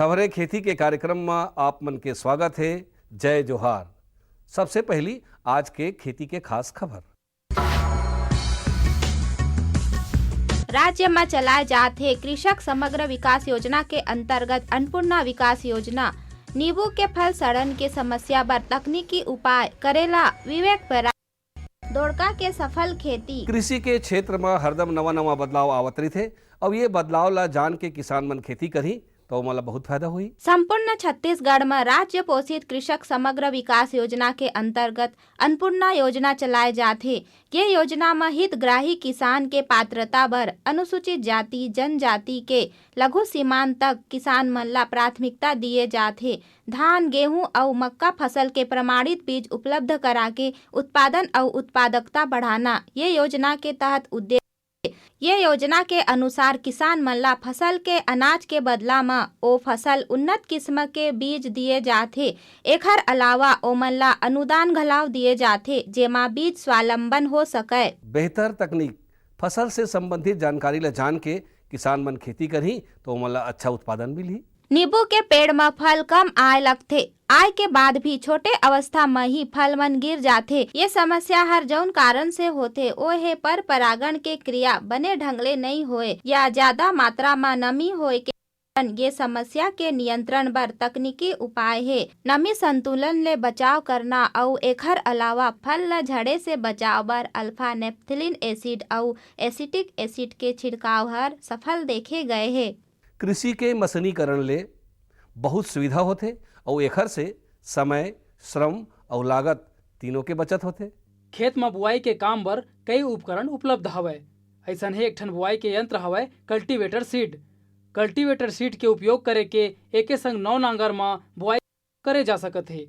खबरें खेती के कार्यक्रम में आप मन के स्वागत है। जय जोहार। सबसे पहली आज के खेती के खास खबर। राज्य में चलाए जाते कृषक समग्र विकास योजना के अंतर्गत अन्नपूर्णा विकास योजना नींबू के फल सड़न के समस्या पर तकनीकी उपाय करेला विवेक पर दोड़का के सफल खेती। कृषि के क्षेत्र में हरदम नवा नवा बदलाव आवत रही थे। अब ये बदलाव ला जान के किसान मन खेती करी तो मला बहुत फायदा हुई। संपूर्ण छत्तीसगढ़ में राज्य पोषित कृषक समग्र विकास योजना के अंतर्गत अन्नपूर्णा योजना चलाए जाते। ये योजना में हितग्राही किसान के पात्रता बर अनुसूचित जाति जनजाति के लघु सीमांत तक किसान मन ला प्राथमिकता दिए जाते। धान गेहूं और मक्का फसल के प्रमाणित बीज उपलब्ध करा के उत्पादन और उत्पादकता बढ़ाना ये योजना के तहत उद्देश्य। ये योजना के अनुसार किसान मन ला फसल के अनाज के बदला में ओ फसल उन्नत किस्म के बीज दिए जाते। एकर अलावा ओमन ला अनुदान घलाव दिए जाते जेमा बीज स्वावलंबन हो सके। बेहतर तकनीक फसल से संबंधित जानकारी ला जान के किसान मन खेती करी तो ओमन ला अच्छा उत्पादन मिली। नींबू के पेड़ में फल कम आए लगथे। आय के बाद भी छोटे अवस्था में ही फल मन गिर जाथे। ये समस्या हर जौन कारण से होथे ओ है पर परागण के क्रिया बने ढंग ले नहीं होए या ज्यादा मात्रा में नमी होए के कारण। ये समस्या के नियंत्रण बर तकनीकी उपाय है नमी संतुलन ले बचाव करना और एकर अलावा फल ला झड़े से बचाव बर अल्फा नेप्थलीन एसिड और एसिटिक एसिड के छिड़काव हर सफल देखे गए है। कृषि के मशीनीकरण ले बहुत सुविधा होते और एकर से समय श्रम और लागत तीनों के बचत होते। खेत में बुआई के काम बर कई उपकरण उपलब्ध हवय। ऐसन है एक ठन बुआई के यंत्र हवय कल्टीवेटर सीड। कल्टीवेटर सीड के उपयोग करे के एके संग 9 नांगर में बुआई करे जा सकत है।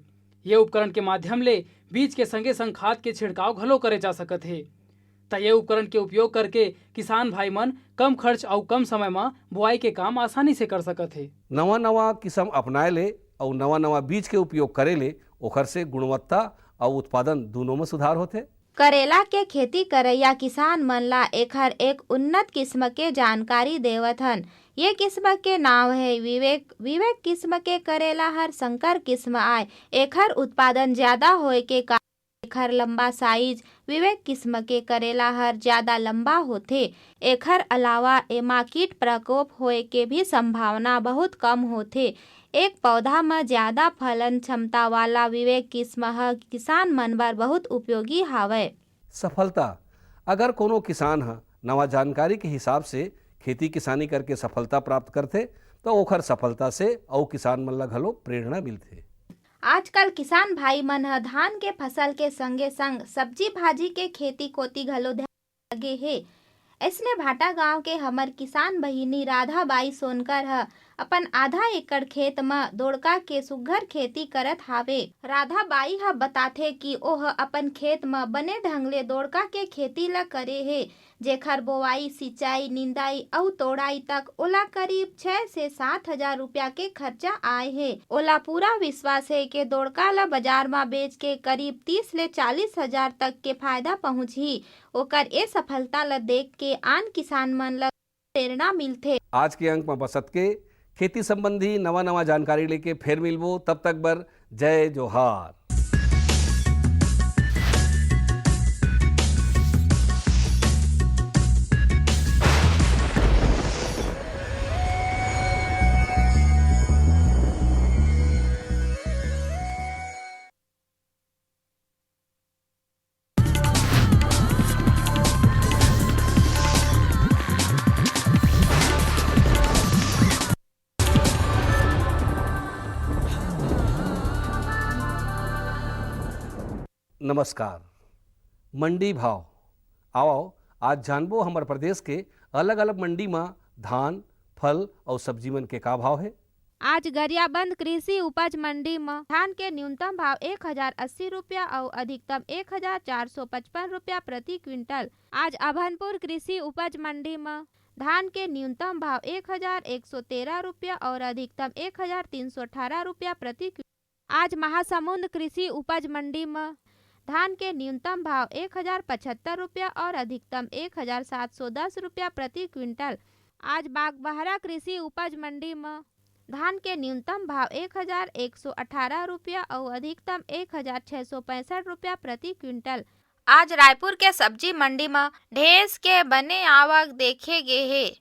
ये उपकरण के माध्यम ले बीज के संगे संग खाद के छिड़काव घलो करे जा सकत है। त ये उपकरण के उपयोग करके किसान भाई मन कम खर्च और कम समय में बुआई के काम आसानी से कर सकत है। नवा नवा किस्म अपनाए ले और नवा नवा बीज के उपयोग करे ले ओकर से गुणवत्ता और उत्पादन दोनों में सुधार होते। करेला के खेती करैया किसान मन ला एकर एक उन्नत किस्म के जानकारी देवत हन। ये किस्म के नाम है विवेक। विवेक किस्म के करेला हर संकर किस्म आए। एकर उत्पादन ज्यादा होए के कारण एकर लंबा साइज विवेक किस्म के करेला हर ज्यादा लंबा होथे। एकर अलावा एमा कीट प्रकोप होए के भी संभावना बहुत कम होथे। एक पौधा में ज्यादा फलन क्षमता वाला विवेक किस्म ह किसान मन बर बहुत उपयोगी हावय। सफलता अगर कोनो किसान ह नवा जानकारी के हिसाब से खेती किसानी करके सफलता प्राप्त करते तो ओकर सफलता से और किसान मन ला घलो प्रेरणा मिलथे। आजकल किसान भाई मन ह धान के फसल के संगे संग सब्जी भाजी के खेती कोती घलो ध्यान लगे हे। ऐसने भाटा गांव के हमर किसान बहिनी राधा बाई सोनकर ह अपन आधा एकड़ खेत में दोड़का के सुघ्घर खेती करत हावे। राधा बाई ह बताथे कि ओह अपन खेत में बने ढंग ले दोड़का के खेती ला करे हे जेखर बोवाई सिंचाई निंदाई और तोड़ाई तक ओला करीब 6 से 7 हजार रुपया के खर्चा आए हे। ओला पूरा विश्वास है कि दोड़का ला बाजार में बेच के करीब 30 ले 40 हजार तक के फायदा पहुंचही। ओकर ए सफलता ला देख के आन किसान मन ला प्रेरणा मिलथे। आज के अंक में बसत के खेती संबंधी नवा नवा जानकारी लेके फिर मिलबो। तब तक बर जय जोहार। नमस्कार। मंडी भाव आओ आज जानबो हमारे प्रदेश के अलग अलग मंडी में धान फल और सब्जी मन के का भाव है। आज गरियाबंद कृषि उपज मंडी में धान के न्यूनतम भाव 1080 रुपया और अधिकतम 1455 रुपया प्रति क्विंटल। आज अभनपुर कृषि उपज मंडी में धान के न्यूनतम भाव 1113 रुपया और अधिकतम 1318 रुपया प्रति क्विंटल। आज महासमुंद कृषि उपज मंडी में धान के न्यूनतम भाव 1075 रुपया और अधिकतम 1710 रुपया प्रति क्विंटल। आज बागबाहरा कृषि उपज मंडी में धान के न्यूनतम भाव 1118 रुपया और अधिकतम 1665 रुपया प्रति क्विंटल। आज रायपुर के सब्जी मंडी में ढेंस के बने आवक देखे गे हे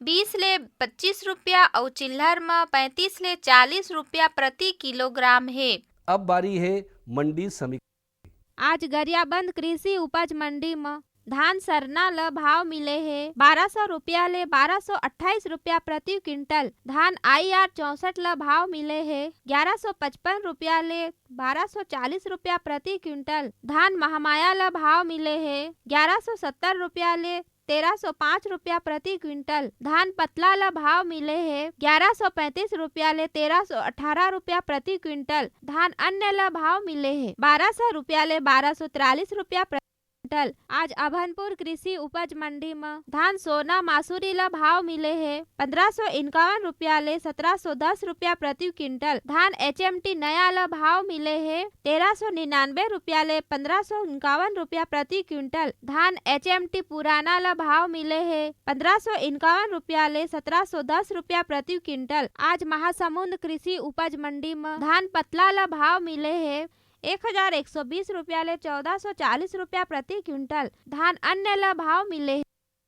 20 ले 25 रुपया और चिल्हर में 35 ले 40 रुपया प्रति किलोग्राम है। अब बारी है मंडी समीक्षा। आज गरियाबंद कृषि उपज मंडी में धान सरना ल भाव मिले है 1200 रुपया ले 1228 रुपया प्रति क्विंटल। धान IR 64 ल भाव मिले है 1155 रुपया ले 1240 रुपया प्रति क्विंटल। धान महामाया ल भाव मिले है 1170 रुपया ले 1305 रुपया प्रति क्विंटल। धान पतला ल भाव मिले है 1135 रुपया ले 1318 रुपया प्रति क्विंटल। धान अन्य ल भाव मिले है 1200 रुपया ले 1243 रुपया प्रति क्विंटल। आज अभनपुर कृषि उपज मंडी में धान सोना मासूरी ल भाव मिले है 1551 रुपया ले 1710 रुपया प्रति क्विंटल। धान HMT नया ल भाव मिले है 1399 रुपया ले 1551 रुपया प्रति क्विंटल। धान HMT पुराना ल भाव मिले है 1551 रुपया ले 1710 रुपया प्रति क्विंटल। आज महासमुंद कृषि उपज मंडी में धान पतला ल भाव मिले है 1120 रुपया ले 1440 रुपया प्रति क्विंटल। धान अन्य ल भाव मिले है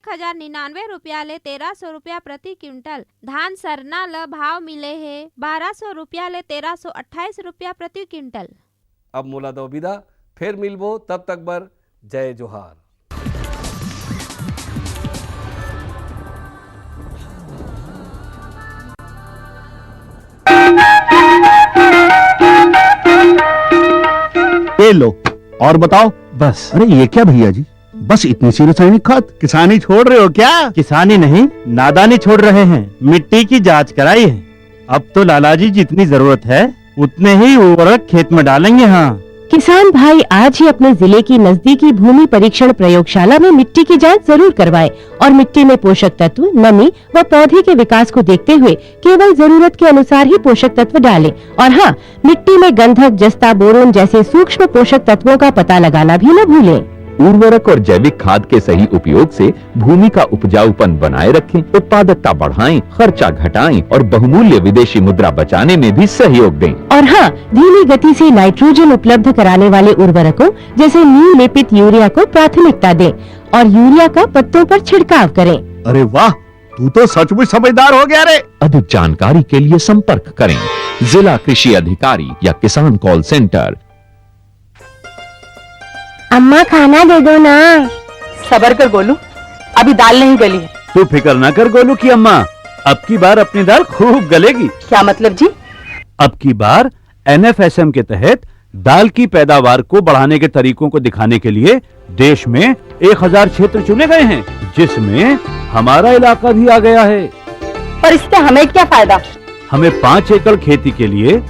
1099 रुपया ले 1300 रुपया प्रति क्विंटल। धान सरना ल भाव मिले है 1200 रुपया ले 1328 रुपया प्रति क्विंटल। अब मोला दो विदा, फिर मिलबो, तब तक बर जय जोहार। ये लो और बताओ। बस। अरे ये क्या भैया जी, बस इतनी सी रासायनिक खाद? किसानी छोड़ रहे हो क्या? किसानी नहीं, नादानी छोड़ रहे हैं। मिट्टी की जांच कराई है, अब तो लालाजी जितनी जरूरत है उतने ही उर्वरक खेत में डालेंगे। हाँ, किसान भाई आज ही अपने जिले की नजदीकी भूमि परीक्षण प्रयोगशाला में मिट्टी की जांच जरूर करवाएं और मिट्टी में पोषक तत्व, नमी व पौधे के विकास को देखते हुए केवल जरूरत के अनुसार ही पोषक तत्व डालें। और हाँ, मिट्टी में गंधक, जस्ता, बोरोन जैसे सूक्ष्म पोषक तत्वों का पता लगाना भी न भूलें। उर्वरक और जैविक खाद के सही उपयोग से भूमि का उपजाऊपन बनाए रखें, उत्पादकता बढ़ाएं, खर्चा घटाएं और बहुमूल्य विदेशी मुद्रा बचाने में भी सहयोग दें। और हाँ, धीमी गति से नाइट्रोजन उपलब्ध कराने वाले उर्वरकों जैसे नीम लेपित यूरिया को प्राथमिकता दें और यूरिया का पत्तों पर छिड़काव करें। अरे वाह, तू तो सचमुच समझदार हो गया रे। अधिक जानकारी के लिए संपर्क करें जिला कृषि अधिकारी या किसान कॉल सेंटर। अम्मा खाना दे दो ना। सबर कर गोलू, अभी दाल नहीं गली है। तू फिक्र ना कर गोलू की अम्मा, अब की बार अपनी दाल खूब गलेगी। क्या मतलब जी? अब की बार NFSM के तहत दाल की पैदावार को बढ़ाने के तरीकों को दिखाने के लिए देश में 1000 क्षेत्र चुने गए हैं, जिसमें हमारा इलाका भी आ गया है। पर इससे हमें क्या फायदा? हमें 5 एकड़ खेती के लिए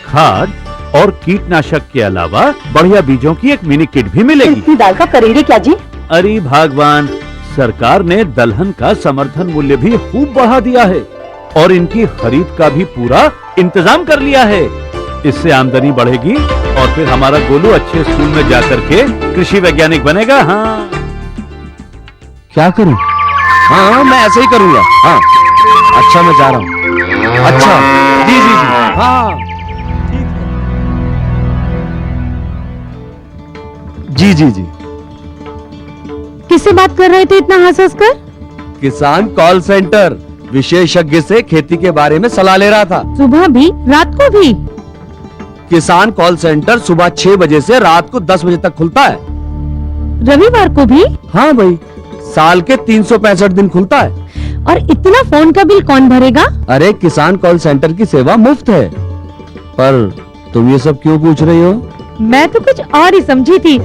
खाद और कीटनाशक के अलावा बढ़िया बीजों की एक मिनी किट भी मिलेगी। इतनी दाल का करेंगे क्या जी? अरे भगवान, सरकार ने दलहन का समर्थन मूल्य भी खूब बढ़ा दिया है और इनकी खरीद का भी पूरा इंतजाम कर लिया है। इससे आमदनी बढ़ेगी और फिर हमारा गोलू अच्छे स्कूल में जाकर के कृषि वैज्ञानिक बनेगा। हाँ, क्या करूं? हाँ, मैं ऐसे ही करूंगा। हाँ, अच्छा, मैं जा रहा हूँ। अच्छा, जी जी जी, हाँ, जी जी जी। किससे बात कर रहे थे इतना हंस कर? किसान कॉल सेंटर विशेषज्ञ से खेती के बारे में सलाह ले रहा था। सुबह भी, रात को भी? किसान कॉल सेंटर सुबह 6 बजे से रात को 10 बजे तक खुलता है। रविवार को भी? हाँ भाई, साल के 365 दिन खुलता है। और इतना फोन का बिल कौन भरेगा? अरे, किसान कॉल सेंटर की सेवा मुफ्त है। पर तुम ये सब क्यों पूछ रही हो? मैं तो कुछ और ही समझी थी।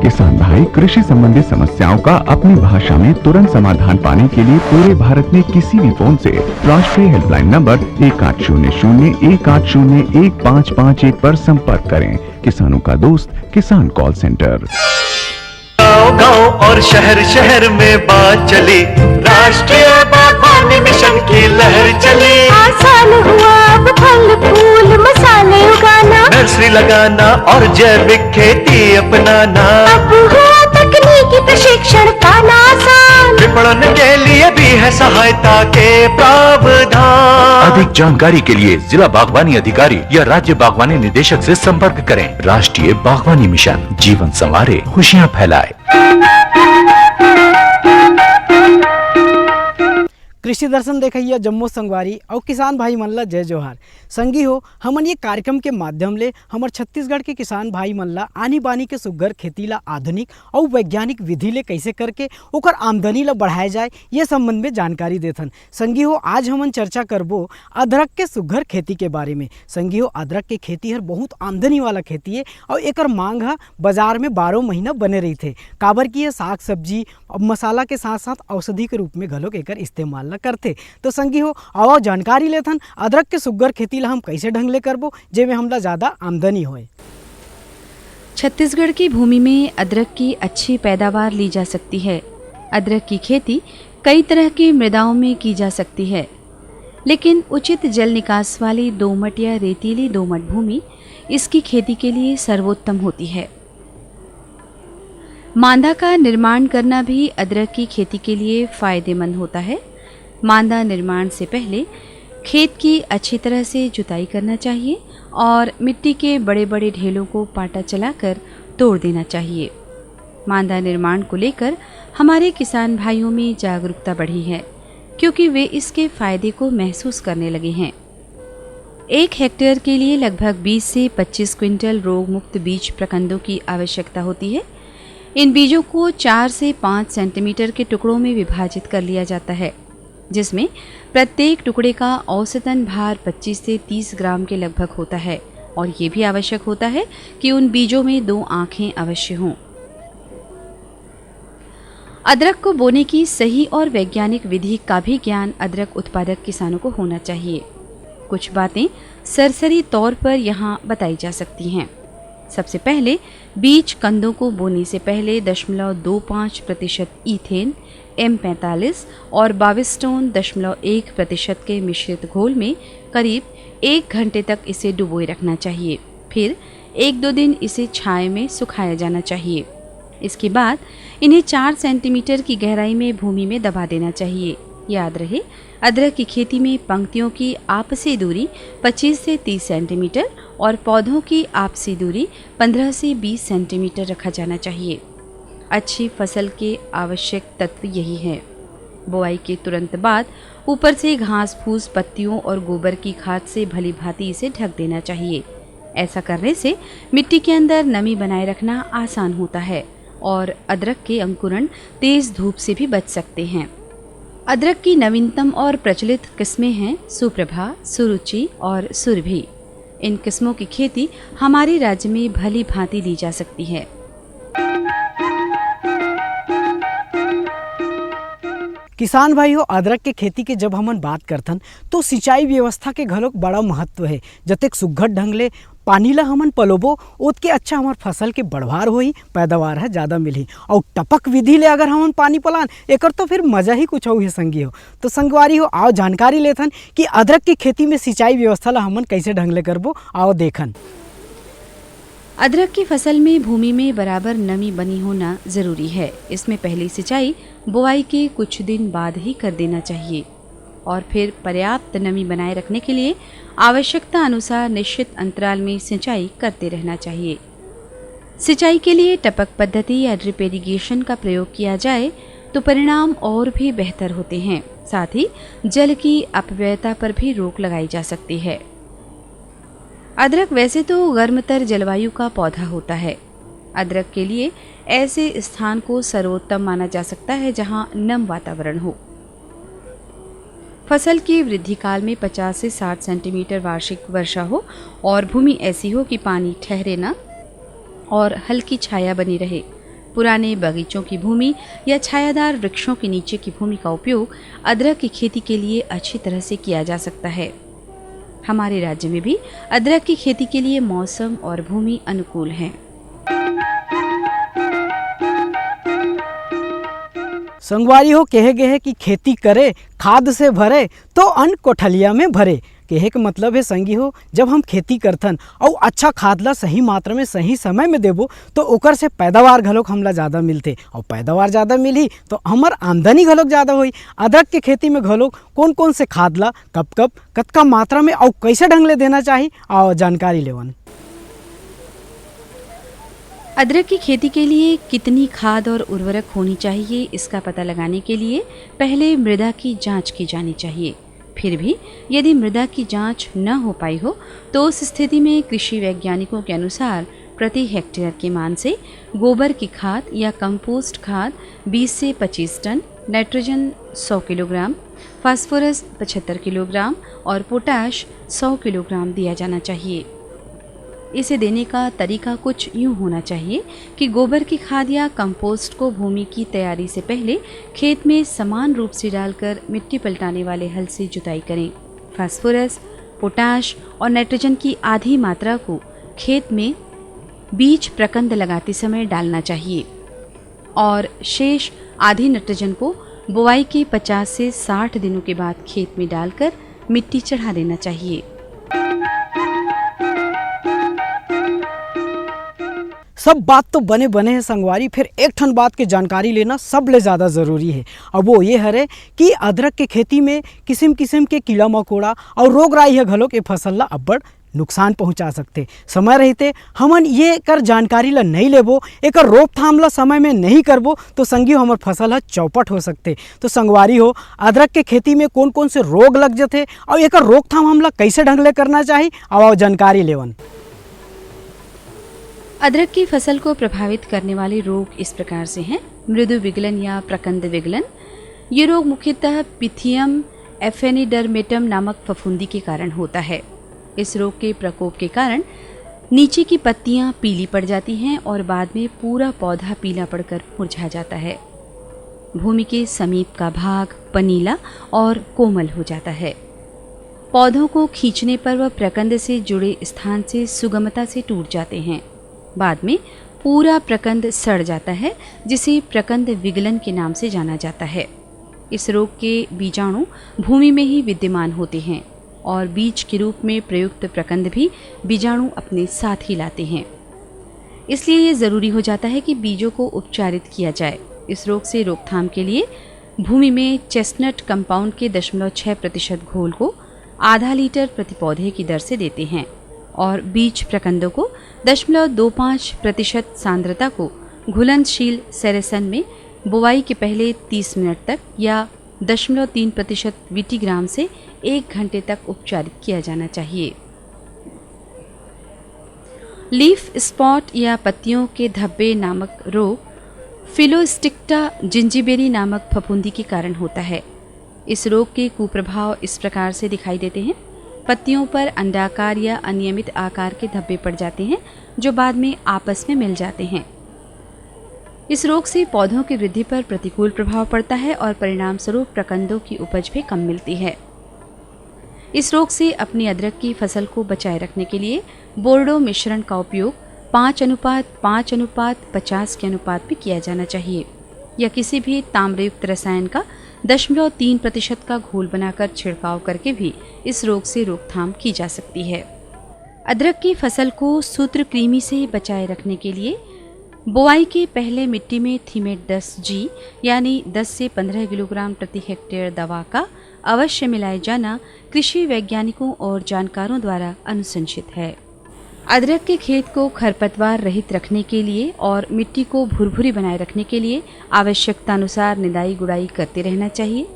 किसान भाई कृषि संबंधी समस्याओं का अपनी भाषा में तुरंत समाधान पाने के लिए पूरे भारत में किसी भी फोन से राष्ट्रीय हेल्पलाइन नंबर 1800-1801-551 पर संपर्क करें। किसानों का दोस्त किसान कॉल सेंटर। गांव और शहर शहर में बात चली, राष्ट्रीय बागवानी मिशन की लहर चली। आसान हुआ अब फल फूल मसाले उगाना, नर्सरी लगाना और जैविक खेती अपनाना। अब हुआ तकनीकी प्रशिक्षण पाना आसान, विपणन के लिए ये भी है सहायता के प्रावधान। अधिक जानकारी के लिए जिला बागवानी अधिकारी या राज्य बागवानी निदेशक से संपर्क करें। राष्ट्रीय बागवानी मिशन, जीवन संवारे, खुशियाँ फैलाए। कृषि दर्शन देखिए जम्मू संगवारी और किसान भाई मन ला जय जोहार। संगी हो हमन ये कार्यक्रम के माध्यम ले हमर छत्तीसगढ़ के किसान भाई मन ला आनी बानी के सुग्घर खेती ला आधुनिक और वैज्ञानिक विधि ले कैसे करके ओकर आमदनी ला बढ़ाए जाए ये संबंध में जानकारी देथन। संगी हो आज हमन चर्चा करबो अदरक के सुग्घर खेती के बारे में। संगी हो अदरक के खेती हर बहुत आमदनी वाला खेती है और एकर मांग है बाजार में 12 महीना बने रही थे। काबर की ये साग सब्जी मसाला के साथ साथ औषधि के रूप में घलोक एकर इस्तेमाल करते। तो संगी हो आओ जानकारी लेथन अदरक के सुग्घर खेती ला हम कैसे ढंग ले करबो जेमे हमला ज़्यादा आमदनी होए। छत्तीसगढ़ की भूमि में अदरक की अच्छी पैदावार ली जा सकती है। अदरक की खेती कई तरह की मृदाओं में की जा सकती है, लेकिन उचित जल निकास वाली दोमट या रेतीली दोमट भूमि इसकी खेती के लिए सर्वोत्तम होती है। मांदा का निर्माण करना भी अदरक की खेती के लिए फायदेमंद होता है। मांदा निर्माण से पहले खेत की अच्छी तरह से जुताई करना चाहिए और मिट्टी के बड़े बड़े ढेलों को पाटा चलाकर तोड़ देना चाहिए। मांदा निर्माण को लेकर हमारे किसान भाइयों में जागरूकता बढ़ी है, क्योंकि वे इसके फायदे को महसूस करने लगे हैं। 1 हेक्टेयर के लिए लगभग 20 से 25 क्विंटल रोग मुक्त बीज प्रकंदों की आवश्यकता होती है। इन बीजों को 4 से 5 सेंटीमीटर के टुकड़ों में विभाजित कर लिया जाता है, जिसमें प्रत्येक टुकड़े का औसतन भार 25 से 30 ग्राम के लगभग होता है। और ये भी आवश्यक होता है कि उन बीजों में 2 आँखें अवश्य हों। अदरक को बोने की सही और वैज्ञानिक विधि का भी ज्ञान अदरक उत्पादक किसानों को होना चाहिए। कुछ बातें सरसरी तौर पर यहाँ बताई जा सकती हैं। सबसे पहले बीज कंदों को बोने से पहले 0.25% ईथेन, M45 और बाविस्टोन 0.1% के मिश्रित घोल में करीब 1 घंटे तक इसे डुबोए रखना चाहिए। फिर 1-2 दिन इसे छाया में सुखाया जाना चाहिए। इसके बाद इन्हें 4 सेंटीमीटर की गहराई में भूमि में दबा देना चाहिए। याद रहे, अदरक की खेती में पंक्तियों की आपसी दूरी 25 से 30 सेंटीमीटर और पौधों की आपसी दूरी 15 से 20 सेंटीमीटर रखा जाना चाहिए। अच्छी फसल के आवश्यक तत्व यही हैं। बुआई के तुरंत बाद ऊपर से घास फूस, पत्तियों और गोबर की खाद से भली भांति इसे ढक देना चाहिए। ऐसा करने से मिट्टी के अंदर नमी बनाए रखना आसान होता है और अदरक के अंकुरण तेज धूप से भी बच सकते हैं। अदरक की नवीनतम और प्रचलित किस्में हैं सुप्रभा, सुरुचि और सुरभि। इन किस्मों की खेती हमारे राज्य में भली भांति ली जा सकती है। किसान भाइयों, अदरक के खेती के जब हमन बात करथन तो सिंचाई व्यवस्था के घलोक बड़ा महत्व है। जतेक सुघ्घर ढंग ले पानी ला हमन पलोबो ओतके अच्छा हमार फसल के बढ़वार होई, पैदावार है ज़्यादा मिली। और टपक विधि ले अगर हमन पानी पलान एकर तो फिर मजा ही कुछ हो संगी हो। तो संगवारी हो आओ जानकारी लेथन कि अदरक की खेती में सिंचाई व्यवस्था ला हमन कैसे ढंग ले करबो। आओ देखन। अदरक की फसल में भूमि में बराबर नमी बनी होना जरूरी है। इसमें पहली सिंचाई बुआई के कुछ दिन बाद ही कर देना चाहिए और फिर पर्याप्त नमी बनाए रखने के लिए आवश्यकता अनुसार निश्चित अंतराल में सिंचाई करते रहना चाहिए। सिंचाई के लिए टपक पद्धति या ड्रिप इरिगेशन का प्रयोग किया जाए तो परिणाम और भी बेहतर होते हैं। साथ ही जल की अपव्ययता पर भी रोक लगाई जा सकती है। अदरक वैसे तो गर्मतर जलवायु का पौधा होता है। अदरक के लिए ऐसे स्थान को सर्वोत्तम माना जा सकता है जहां नम वातावरण हो। फसल की वृद्धि काल में 50 से 60 सेंटीमीटर वार्षिक वर्षा हो और भूमि ऐसी हो कि पानी ठहरे न और हल्की छाया बनी रहे। पुराने बगीचों की भूमि या छायादार वृक्षों के नीचे की भूमि का उपयोग अदरक की खेती के लिए अच्छी तरह से किया जा सकता है। हमारे राज्य में भी अदरक की खेती के लिए मौसम और भूमि अनुकूल हैं। संगवारी हो कहे गए है कि खेती करे खाद से भरे तो अन्न कोठलिया में भरे। कहे के मतलब है संगी हो, जब हम खेती करथन और अच्छा खाद ला सही मात्रा में सही समय में देबो तो ओकर से पैदावार घलोक हमला ज़्यादा मिलते और पैदावार ज़्यादा मिली तो हमार आमदनी घलोक ज़्यादा होई। अदरक के खेती में घलोक कौन कौन से खाद ला कब कब कतका मात्रा में और कैसे ढंग ले देना चाहिए और जानकारी लेवन। अदरक की खेती के लिए कितनी खाद और उर्वरक होनी चाहिए, इसका पता लगाने के लिए पहले मृदा की जांच की जानी चाहिए। फिर भी यदि मृदा की जांच न हो पाई हो तो उस स्थिति में कृषि वैज्ञानिकों के अनुसार प्रति हेक्टेयर के मान से गोबर की खाद या कंपोस्ट खाद 20 से 25 ton, nitrogen 100 kilogram, phosphorus 75 kilogram और पोटाश 100 किलोग्राम दिया जाना चाहिए। इसे देने का तरीका कुछ यूँ होना चाहिए कि गोबर की खाद या कंपोस्ट को भूमि की तैयारी से पहले खेत में समान रूप से डालकर मिट्टी पलटाने वाले हल से जुताई करें। फास्फोरस, पोटाश और नाइट्रोजन की आधी मात्रा को खेत में बीज प्रकंद लगाते समय डालना चाहिए और शेष आधी नाइट्रोजन को बुआई के 50 से 60 दिनों के बाद खेत में डालकर मिट्टी चढ़ा देना चाहिए। सब बात तो बने बने हैं संगवारी, फिर एक ठन बात के जानकारी लेना सब ले ज़्यादा ज़रूरी है। अब वो ये हरे कि अदरक के खेती में किस्म किस्म के कीड़ा मकोड़ा और रोग राई है घलोक ये फसल ला अब्बड़ नुकसान पहुंचा सकते। समय रहते हमन ये कर जानकारी ला नहीं लेबो, एक रोकथाम ला समय में नहीं करबो तो संगियो हमर फसल है चौपट हो सकते। तो संगवारी हो, अदरक के खेती में कौन कौन से रोग लग जाते और एक रोकथाम हमला कैसे ढंग ले करना चाहिए और जानकारी लेवन। अदरक की फसल को प्रभावित करने वाले रोग इस प्रकार से हैं। मृदु विगलन या प्रकंद विगलन, ये रोग मुख्यतः पिथियम एफेनिडर्मेटम नामक फफूंदी के कारण होता है। इस रोग के प्रकोप के कारण नीचे की पत्तियां पीली पड़ जाती हैं और बाद में पूरा पौधा पीला पड़कर मुरझा जाता है। भूमि के समीप का भाग पनीला और कोमल हो जाता है। पौधों को खींचने पर वह प्रकंद से जुड़े स्थान से सुगमता से टूट जाते हैं। बाद में पूरा प्रकंद सड़ जाता है, जिसे प्रकंद विगलन के नाम से जाना जाता है। इस रोग के बीजाणु भूमि में ही विद्यमान होते हैं और बीज के रूप में प्रयुक्त प्रकंद भी बीजाणु अपने साथ ही लाते हैं। इसलिए ये ज़रूरी हो जाता है कि बीजों को उपचारित किया जाए। इस रोग से रोकथाम के लिए भूमि में चेस्टनट कंपाउंड के 0.6% घोल को आधा लीटर प्रति पौधे की दर से देते हैं और बीज प्रकंदों को 0.25% सांद्रता को घुलनशील सेरेसन में बुवाई के पहले 30 मिनट तक या 0.3% विटीग्राम से 1 घंटे तक उपचारित किया जाना चाहिए। लीफ स्पॉट या पत्तियों के धब्बे नामक रोग फिलोस्टिक्टा जिंजीबेरी नामक फफूंदी के कारण होता है। इस रोग के कुप्रभाव इस प्रकार से दिखाई देते हैं। पत्तियों पर अंडाकार या अनियमित आकार के धब्बे पड़ जाते हैं जो बाद में आपस में मिल जाते हैं। इस रोग से पौधों की वृद्धि पर प्रतिकूल प्रभाव पड़ता है और परिणाम स्वरूप प्रकंदों की उपज भी कम मिलती है। इस रोग से अपनी अदरक की फसल को बचाए रखने के लिए बोर्डो मिश्रण का उपयोग 5:5:50 के अनुपात में किया जाना चाहिए या किसी भी ताम्रयुक्त रसायन का 0.3% का घोल बनाकर छिड़काव करके भी इस रोग से रोकथाम की जा सकती है। अदरक की फसल को सूत्रकृमि से बचाए रखने के लिए बुआई के पहले मिट्टी में थीमेट 10G यानी 10 से 15 किलोग्राम प्रति हेक्टेयर दवा का अवश्य मिलाए जाना कृषि वैज्ञानिकों और जानकारों द्वारा अनुशंसित है। अदरक के खेत को खरपतवार रहित रखने के लिए और मिट्टी को भुरभुरी बनाए रखने के लिए आवश्यकतानुसार निदाई गुड़ाई करते रहना चाहिए।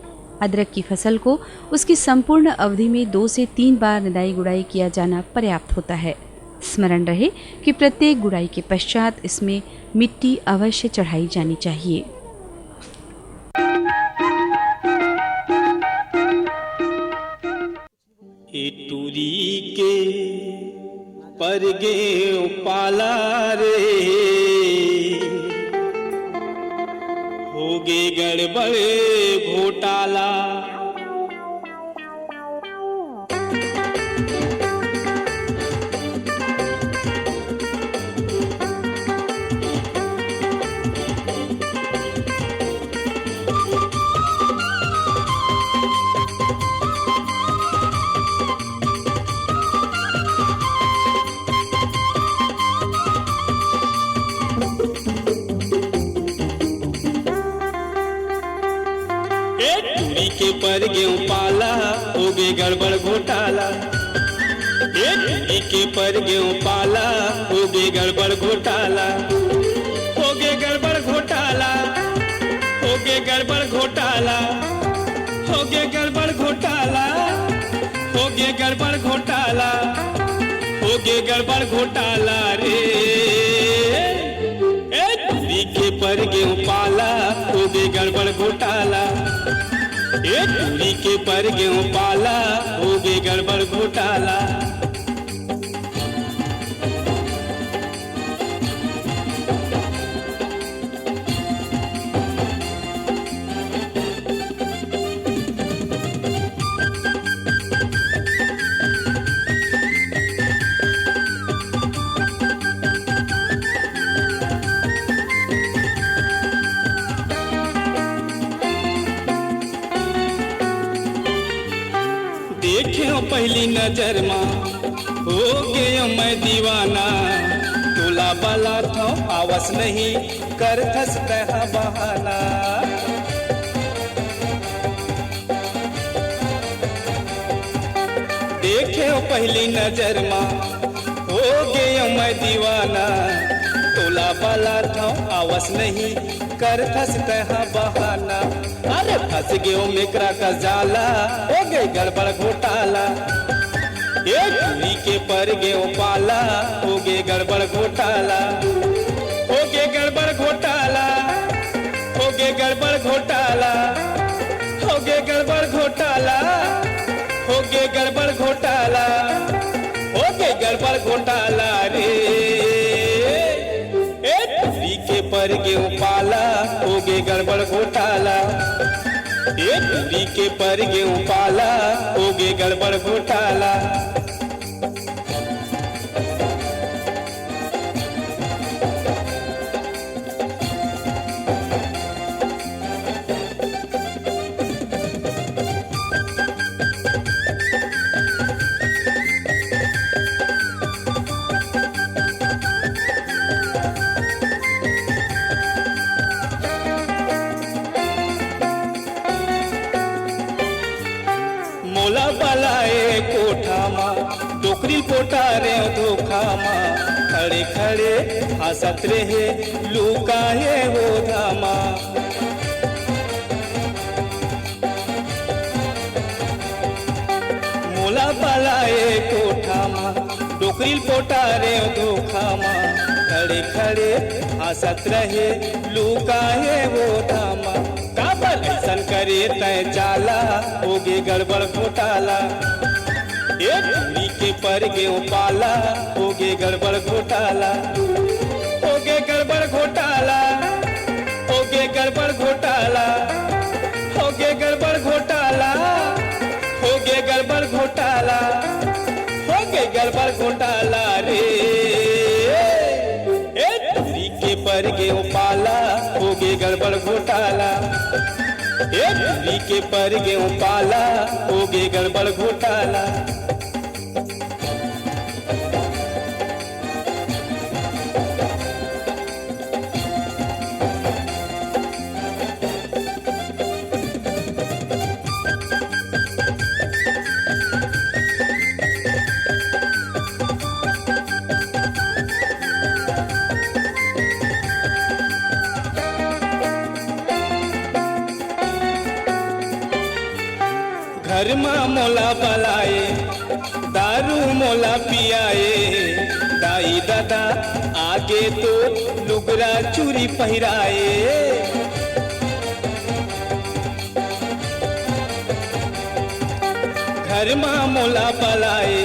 अदरक की फसल को उसकी संपूर्ण अवधि में 2 से 3 बार निदाई गुड़ाई किया जाना पर्याप्त होता है। स्मरण रहे कि प्रत्येक गुड़ाई के पश्चात इसमें मिट्टी अवश्य चढ़ाई जानी चाहिए। टूरी के परगे पाला रे होगे गड़बड़ घोटाला। टूरी के पर गेहूं पाला हो गए गड़बड़ घोटाला। टूरी के पर गेहूं पाला हो गए गड़बड़ घोटाला। हो गए गड़बड़ घोटाला, हो गए गड़बड़ घोटाला, हो गए गड़बड़ घोटाला, हो गए गड़बड़ घोटाला, हो गए गड़बड़ घोटाला रे। टूरी के पर गेहूं पाला हो गए गड़बड़ घोटाला। टूरी के पर गेहूं पाला हो गए गड़बड़ घोटाला। देखियो पहली नजर मां हो गयो मैं दीवाना। तोला बाला था आवास नहीं कर थस कहा बहाना। देखियो पहली नजर मां हो गयो मैं दीवाना। तोला बाला था आवास नहीं कर थस कहा बहाना। अरे फंस गयो मेकरा का जाला हो गए गड़बड़ घोटाला। टूरी के पर गेहूं पाला हो गए गड़बड़ घोटाला। हो गए गड़बड़ घोटाला, हो गए गड़बड़ घोटाला, हो गए गड़बड़ घोटाला, हो गए गड़बड़ घोटाला, हो गए गड़बड़ घोटाला रे। टूरी के पर गेहूं पाला हो गए गड़बड़ घोटाला। टूरी के पर गेहूं पाला हो गए गड़बड़ घोटाला। मोला बलाए कोठा मां डोकरी पोटारे धोखा मां। खड़े खड़े हंसत रहे लुकाए हो धामा। मोला बलाए कोठा मां डोकरी पोटारे धोखा मां। खड़े खड़े हंसत रहे लुकाए हो धामा। काबर ऐसन करे तय चाला हो गए गड़बड़ घोटाला। टूरी के पर गेहूं पाला हो गए गड़बड़ घोटाला। हो गए गड़बड़ घोटाला, हो गए गड़बड़ घोटाला, हो गए गड़बड़ घोटाला, हो गए गड़बड़ घोटाला, हो गए गड़बड़ घोटाला रे। टूरी के पर गेहूं पाला हो गए गड़बड़ घोटाला। टूरी के पर गेहूं पाला हो गए गड़बड़ घोटाला। घर मां मोला बलाए दारू मोला पियाए। दाई दादा आगे तो लुगरा चूरी पहिराए। घर मां मोला बलाए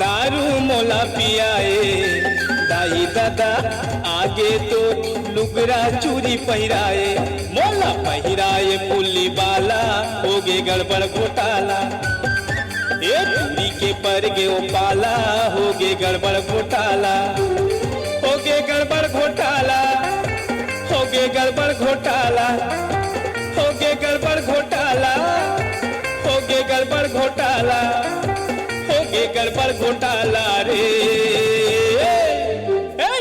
दारू मोला पियाए। दाई दादा आगे तो लुगरा चूरी पहिराए। मोला पहिराए पुल्ली बाला हो गए गड़बड़ घोटाला। टूरी के पर गेहूं पाला हो गए गड़बड़ घोटाला। हो गए गड़बड़ घोटाला, हो गए गड़बड़ घोटाला, हो गए गड़बड़ घोटाला, हो गए गड़बड़ घोटाला, हो गए गड़बड़ घोटाला रे।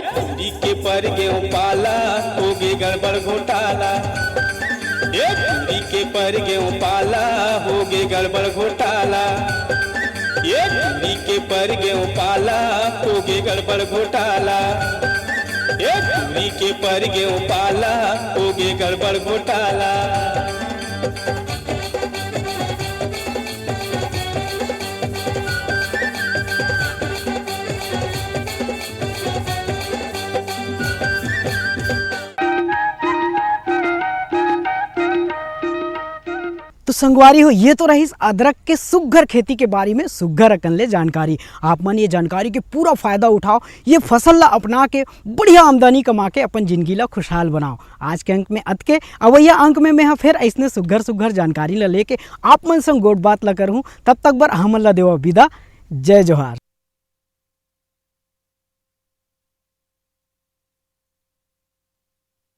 टूरी के पर गेहूं पाला हो गए गड़बड़ घोटाला। टूरी के पर गेहूं पाला हो गे गड़बड़ घोटाला। ये दूरी के पर गेहूं पाला हो गे गड़बड़ घोटाला। ये दूरी के पर गेहूं पाला हो गे गड़बड़ घोटाला। तो संगवारी हो, ये तो रही अदरक के सुघर खेती के बारे में सुघर अकन ले जानकारी। आप मन ये जानकारी के पूरा फायदा उठाओ, ये फसल ला अपना के बढ़िया आमदनी कमा के अपन जिंदगी ला खुशहाल बनाओ। आज के अंक में अतके अवैया अंक में मैं फिर ऐसने सुघर जानकारी ला लेके आप मन संग गोट बात ला करूँ। तब तक बर हमन ला देवा विदा। जय जोहार।